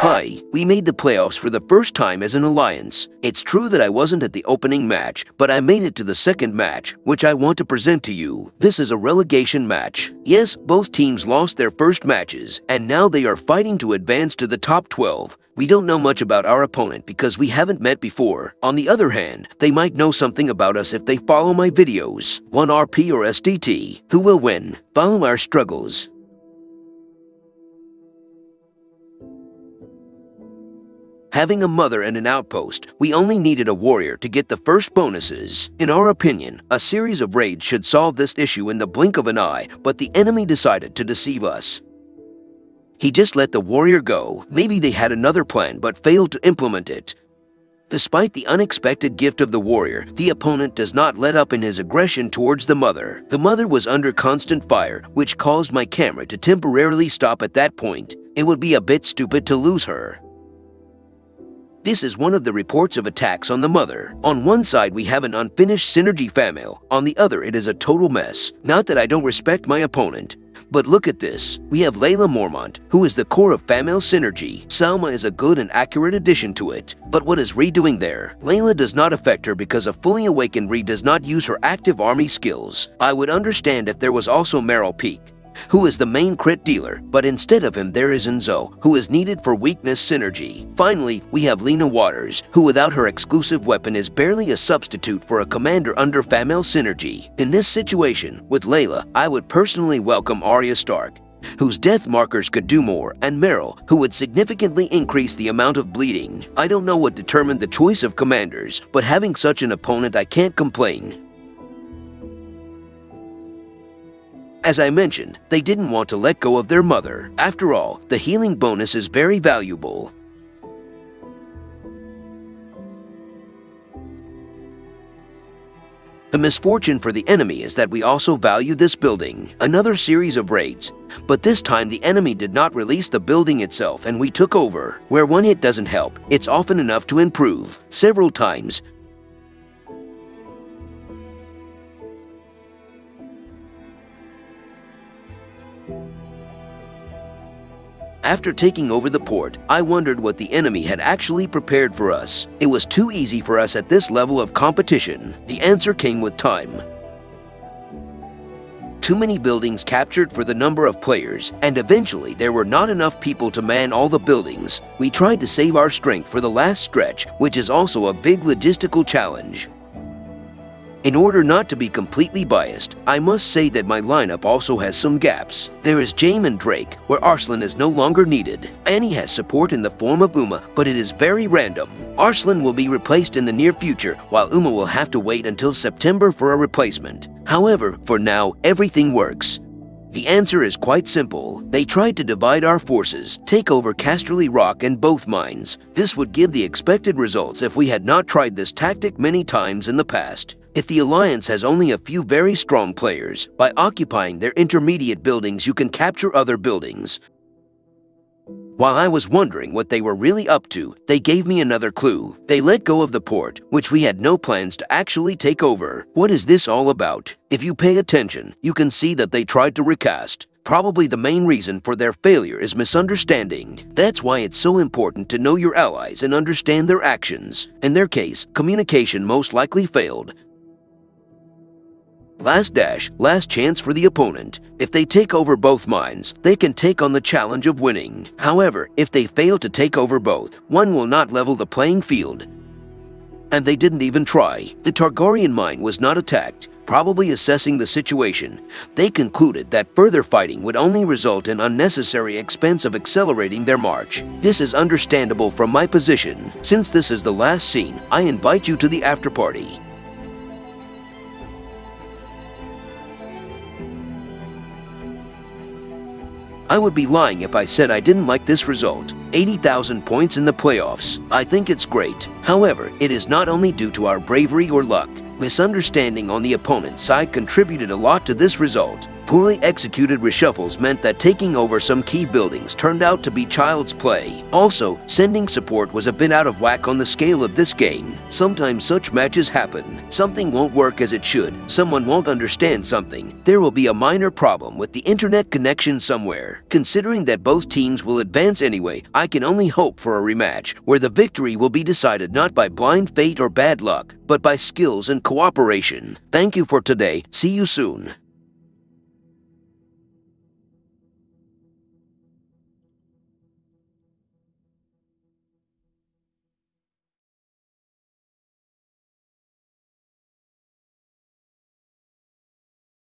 Hi, we made the playoffs for the first time as an alliance. It's true that I wasn't at the opening match, but I made it to the second match, which I want to present to you. This is a relegation match. Yes, both teams lost their first matches, and now they are fighting to advance to the top 12. We don't know much about our opponent because we haven't met before. On the other hand, they might know something about us if they follow my videos. 1 RP or sDT. Who will win? Follow our struggles. Having a mother and an outpost, we only needed a warrior to get the first bonuses. In our opinion, a series of raids should solve this issue in the blink of an eye, but the enemy decided to deceive us. He just let the warrior go. Maybe they had another plan but failed to implement it. Despite the unexpected gift of the warrior, the opponent does not let up in his aggression towards the mother. The mother was under constant fire, which caused my camera to temporarily stop at that point. It would be a bit stupid to lose her. This is one of the reports of attacks on the mother. On one side we have an unfinished synergy famil, on the other it is a total mess. Not that I don't respect my opponent, but look at this. We have Layla Mormont, who is the core of famil synergy. Salma is a good and accurate addition to it. But what is Ree doing there? Layla does not affect her because a fully awakened Ree does not use her active army skills. I would understand if there was also Meryl Peak, who is the main crit dealer, but instead of him there is Enzo, who is needed for weakness synergy. Finally, we have Lena Waters, who without her exclusive weapon is barely a substitute for a commander under famil synergy. In this situation, with Layla, I would personally welcome Arya Stark, whose death markers could do more, and Meryl, who would significantly increase the amount of bleeding. I don't know what determined the choice of commanders, but having such an opponent I can't complain. As I mentioned, they didn't want to let go of their mother. After all, the healing bonus is very valuable. The misfortune for the enemy is that we also value this building. Another series of raids, but this time the enemy did not release the building itself and we took over. Where one hit doesn't help, it's often enough to improve. Several times, after taking over the port, I wondered what the enemy had actually prepared for us. It was too easy for us at this level of competition. The answer came with time. Too many buildings captured for the number of players, and eventually there were not enough people to man all the buildings. We tried to save our strength for the last stretch, which is also a big logistical challenge. In order not to be completely biased, I must say that my lineup also has some gaps. There is Jaime and Drake, where Arslan is no longer needed. Annie has support in the form of Uma, but it is very random. Arslan will be replaced in the near future, while Uma will have to wait until September for a replacement. However, for now, everything works. The answer is quite simple. They tried to divide our forces, take over Casterly Rock and both mines. This would give the expected results if we had not tried this tactic many times in the past. If the Alliance has only a few very strong players, by occupying their intermediate buildings you can capture other buildings. While I was wondering what they were really up to, they gave me another clue. They let go of the port, which we had no plans to actually take over. What is this all about? If you pay attention, you can see that they tried to recast. Probably the main reason for their failure is misunderstanding. That's why it's so important to know your allies and understand their actions. In their case, communication most likely failed. Last dash, last chance for the opponent. If they take over both mines, they can take on the challenge of winning. However, if they fail to take over both, one will not level the playing field. And they didn't even try. The Targaryen mine was not attacked. Probably assessing the situation, they concluded that further fighting would only result in unnecessary expense of accelerating their march. This is understandable from my position. Since this is the last scene, I invite you to the after party. I would be lying if I said I didn't like this result. 80,000 points in the playoffs. I think it's great. However, it is not only due to our bravery or luck. Misunderstanding on the opponent's side contributed a lot to this result. Poorly executed reshuffles meant that taking over some key buildings turned out to be child's play. Also, sending support was a bit out of whack on the scale of this game. Sometimes such matches happen. Something won't work as it should, someone won't understand something. There will be a minor problem with the internet connection somewhere. Considering that both teams will advance anyway, I can only hope for a rematch, where the victory will be decided not by blind fate or bad luck, but by skills and cooperation. Thank you for today. See you soon.